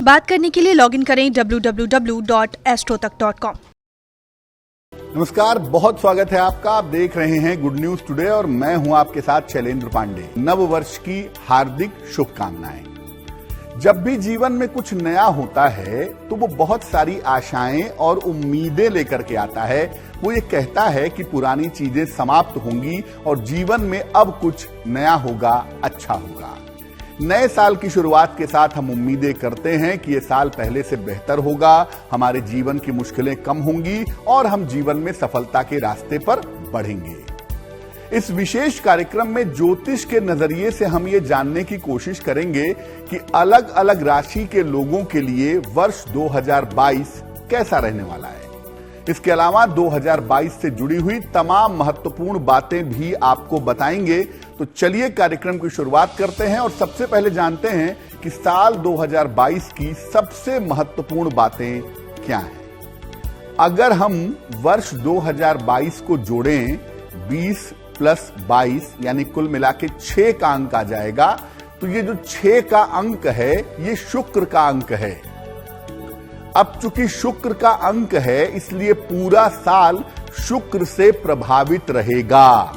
बात करने के लिए लॉगिन करें www.astrotak.com। नमस्कार, बहुत स्वागत है आपका। आप देख रहे हैं गुड न्यूज टुडे और मैं हूं आपके साथ शैलेंद्र पांडे। नव वर्ष की हार्दिक शुभकामनाएं। जब भी जीवन में कुछ नया होता है तो वो बहुत सारी आशाएं और उम्मीदें लेकर के आता है। वो ये कहता है कि पुरानी चीजें समाप्त होंगी और जीवन में अब कुछ नया होगा, अच्छा होगा। नए साल की शुरुआत के साथ हम उम्मीदें करते हैं कि ये साल पहले से बेहतर होगा, हमारे जीवन की मुश्किलें कम होंगी और हम जीवन में सफलता के रास्ते पर बढ़ेंगे। इस विशेष कार्यक्रम में ज्योतिष के नजरिए से हम ये जानने की कोशिश करेंगे कि अलग अलग राशि के लोगों के लिए वर्ष 2022 कैसा रहने वाला है। इसके अलावा 2022 से जुड़ी हुई तमाम महत्वपूर्ण बातें भी आपको बताएंगे। तो चलिए कार्यक्रम की शुरुआत करते हैं और सबसे पहले जानते हैं कि साल 2022 की सबसे महत्वपूर्ण बातें क्या हैं। अगर हम वर्ष 2022 को जोड़ें 20 + 22 यानी कुल मिला के 6 का अंक आ जाएगा। तो ये जो 6 का अंक है ये शुक्र का अंक है। अब चूंकि शुक्र का अंक है इसलिए पूरा साल शुक्र से प्रभावित रहेगा।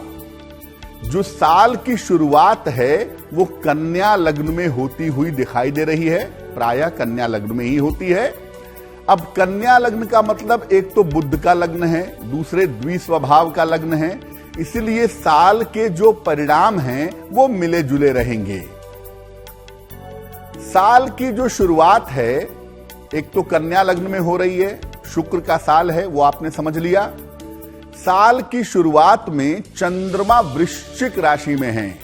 जो साल की शुरुआत है वो कन्या लग्न में होती हुई दिखाई दे रही है, प्रायः कन्या लग्न में ही होती है। अब कन्या लग्न का मतलब एक तो बुध का लग्न है, दूसरे द्विस्वभाव का लग्न है, इसलिए साल के जो परिणाम हैं वो मिले जुले रहेंगे। साल की जो शुरुआत है एक तो कन्या लग्न में हो रही है, शुक्र का साल है, वो आपने समझ लिया। साल की शुरुआत में चंद्रमा वृश्चिक राशि में है,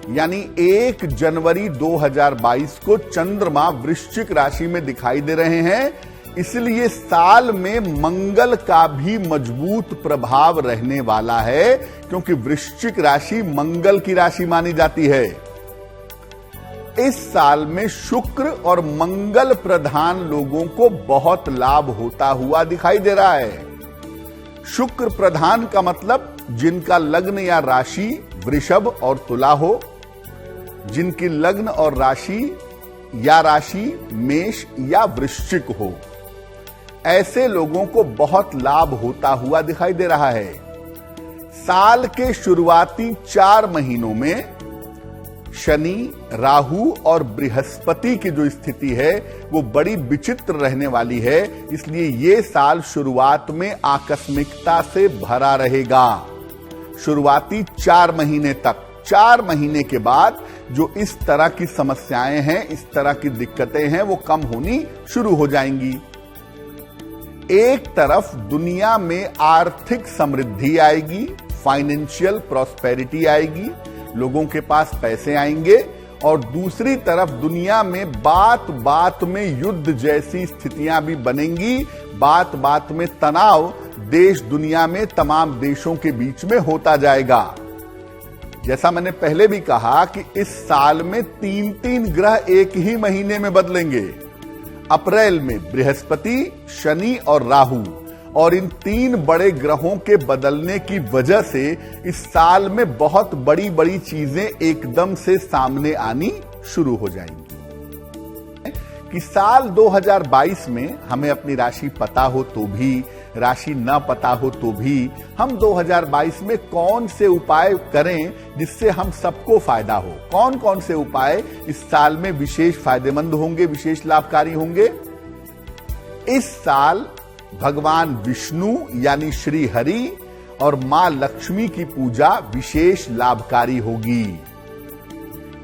यानी 1 जनवरी 2022 को चंद्रमा वृश्चिक राशि में दिखाई दे रहे हैं। इसलिए साल में मंगल का भी मजबूत प्रभाव रहने वाला है, क्योंकि वृश्चिक राशि मंगल की राशि मानी जाती है। इस साल में शुक्र और मंगल प्रधान लोगों को बहुत लाभ होता हुआ दिखाई दे रहा है। शुक्र प्रधान का मतलब जिनका लग्न या राशि वृषभ और तुला हो, जिनकी लग्न और राशि मेष या वृश्चिक हो, ऐसे लोगों को बहुत लाभ होता हुआ दिखाई दे रहा है। साल के शुरुआती 4 महीनों में शनि, राहु और बृहस्पति की जो स्थिति है वो बड़ी विचित्र रहने वाली है। इसलिए ये साल शुरुआत में आकस्मिकता से भरा रहेगा, शुरुआती 4 महीने तक। 4 महीने के बाद जो इस तरह की समस्याएं हैं, इस तरह की दिक्कतें हैं, वो कम होनी शुरू हो जाएंगी। एक तरफ दुनिया में आर्थिक समृद्धि आएगी, फाइनेंशियल प्रॉस्पेरिटी आएगी, लोगों के पास पैसे आएंगे, और दूसरी तरफ दुनिया में बात बात में युद्ध जैसी स्थितियां भी बनेंगी। बात बात में तनाव देश दुनिया में तमाम देशों के बीच में होता जाएगा। जैसा मैंने पहले भी कहा कि इस साल में 3 ग्रह एक ही महीने में बदलेंगे। अप्रैल में बृहस्पति, शनि और राहु, और इन 3 बड़े ग्रहों के बदलने की वजह से इस साल में बहुत बड़ी बड़ी चीजें एकदम से सामने आनी शुरू हो जाएंगी। कि साल 2022 में हमें अपनी राशि पता हो तो भी, राशि न पता हो तो भी, हम 2022 में कौन से उपाय करें जिससे हम सबको फायदा हो। कौन कौन से उपाय इस साल में विशेष फायदेमंद होंगे, विशेष लाभकारी होंगे। इस साल भगवान विष्णु यानी श्री हरि और मां लक्ष्मी की पूजा विशेष लाभकारी होगी।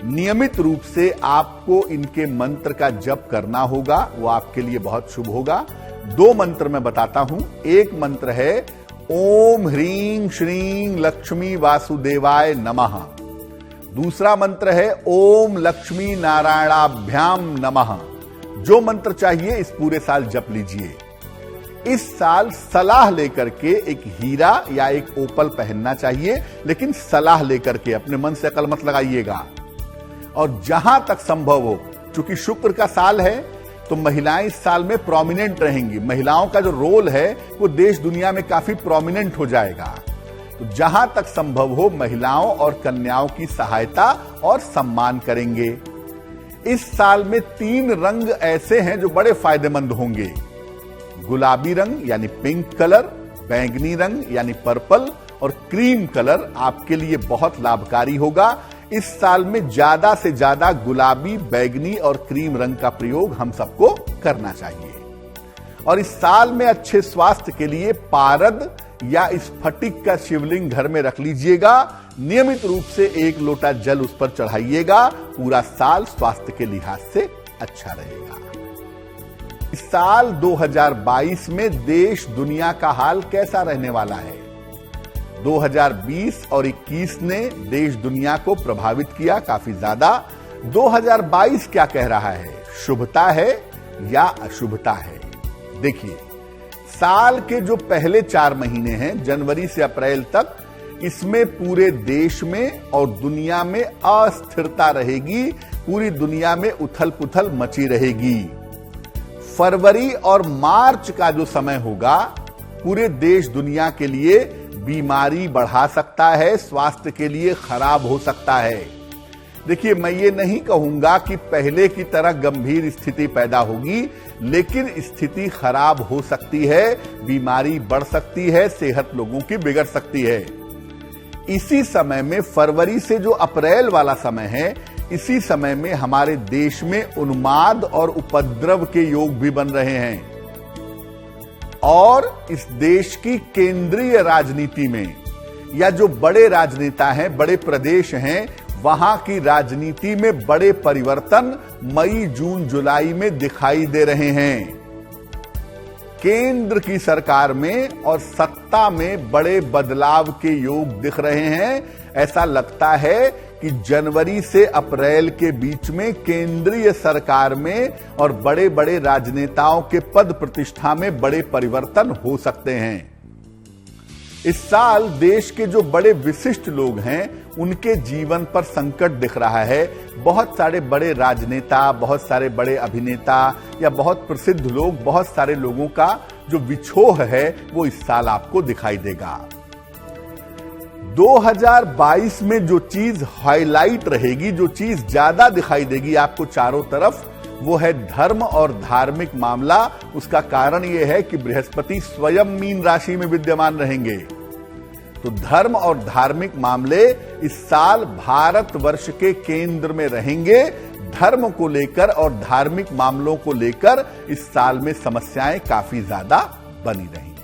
नियमित रूप से आपको इनके मंत्र का जप करना होगा, वो आपके लिए बहुत शुभ होगा। 2 मंत्र मैं बताता हूं। एक मंत्र है ओम ह्रीं श्रीं लक्ष्मी वासुदेवाय नमः। दूसरा मंत्र है ओम लक्ष्मी नारायणाभ्याम नमः। जो मंत्र चाहिए इस पूरे साल जप लीजिए। इस साल सलाह लेकर के एक हीरा या एक ओपल पहनना चाहिए, लेकिन सलाह लेकर के, अपने मन से अकल मत लगाइएगा। और जहां तक संभव हो, चूंकि शुक्र का साल है तो महिलाएं इस साल में प्रोमिनेंट रहेंगी। महिलाओं का जो रोल है वो देश दुनिया में काफी प्रोमिनेंट हो जाएगा। तो जहां तक संभव हो महिलाओं और कन्याओं की सहायता और सम्मान करेंगे। इस साल में 3 रंग ऐसे हैं जो बड़े फायदेमंद होंगे। गुलाबी रंग यानी पिंक कलर, बैंगनी रंग यानी पर्पल और क्रीम कलर आपके लिए बहुत लाभकारी होगा। इस साल में ज्यादा से ज्यादा गुलाबी, बैंगनी और क्रीम रंग का प्रयोग हम सबको करना चाहिए। और इस साल में अच्छे स्वास्थ्य के लिए पारद या स्फटिक का शिवलिंग घर में रख लीजिएगा। नियमित रूप से 1 लोटा जल उस पर चढ़ाइएगा। पूरा साल स्वास्थ्य के लिहाज से अच्छा रहेगा। इस साल 2022 में देश दुनिया का हाल कैसा रहने वाला है? 2020 और 21 ने देश दुनिया को प्रभावित किया काफी ज्यादा। 2022 क्या कह रहा है? शुभता है या अशुभता है? देखिए, साल के जो पहले 4 महीने हैं, जनवरी से अप्रैल तक, इसमें पूरे देश में और दुनिया में अस्थिरता रहेगी। पूरी दुनिया में उथल पुथल मची रहेगी। फरवरी और मार्च का जो समय होगा, पूरे देश दुनिया के लिए बीमारी बढ़ा सकता है, स्वास्थ्य के लिए खराब हो सकता है। देखिए, मैं ये नहीं कहूंगा कि पहले की तरह गंभीर स्थिति पैदा होगी, लेकिन स्थिति खराब हो सकती है, बीमारी बढ़ सकती है, सेहत लोगों की बिगड़ सकती है। इसी समय में, फरवरी से जो अप्रैल वाला समय है, इसी समय में हमारे देश में उन्माद और उपद्रव के योग भी बन रहे हैं। और इस देश की केंद्रीय राजनीति में, या जो बड़े राजनेता हैं, बड़े प्रदेश हैं, वहां की राजनीति में बड़े परिवर्तन मई, जून, जुलाई में दिखाई दे रहे हैं। केंद्र की सरकार में और सत्ता में बड़े बदलाव के योग दिख रहे हैं। ऐसा लगता है कि जनवरी से अप्रैल के बीच में केंद्रीय सरकार में और बड़े बड़े राजनेताओं के पद प्रतिष्ठा में बड़े परिवर्तन हो सकते हैं। इस साल देश के जो बड़े विशिष्ट लोग हैं, उनके जीवन पर संकट दिख रहा है। बहुत सारे बड़े राजनेता, बहुत सारे बड़े अभिनेता या बहुत प्रसिद्ध लोग, बहुत सारे लोगों का जो विछोह है, वो इस साल आपको दिखाई देगा। 2022 में जो चीज हाईलाइट रहेगी, जो चीज ज्यादा दिखाई देगी आपको चारों तरफ, वो है धर्म और धार्मिक मामला। उसका कारण यह है कि बृहस्पति स्वयं मीन राशि में विद्यमान रहेंगे। तो धर्म और धार्मिक मामले इस साल भारतवर्ष के केंद्र में रहेंगे। धर्म को लेकर और धार्मिक मामलों को लेकर इस साल में समस्याएं काफी ज्यादा बनी रहेंगी।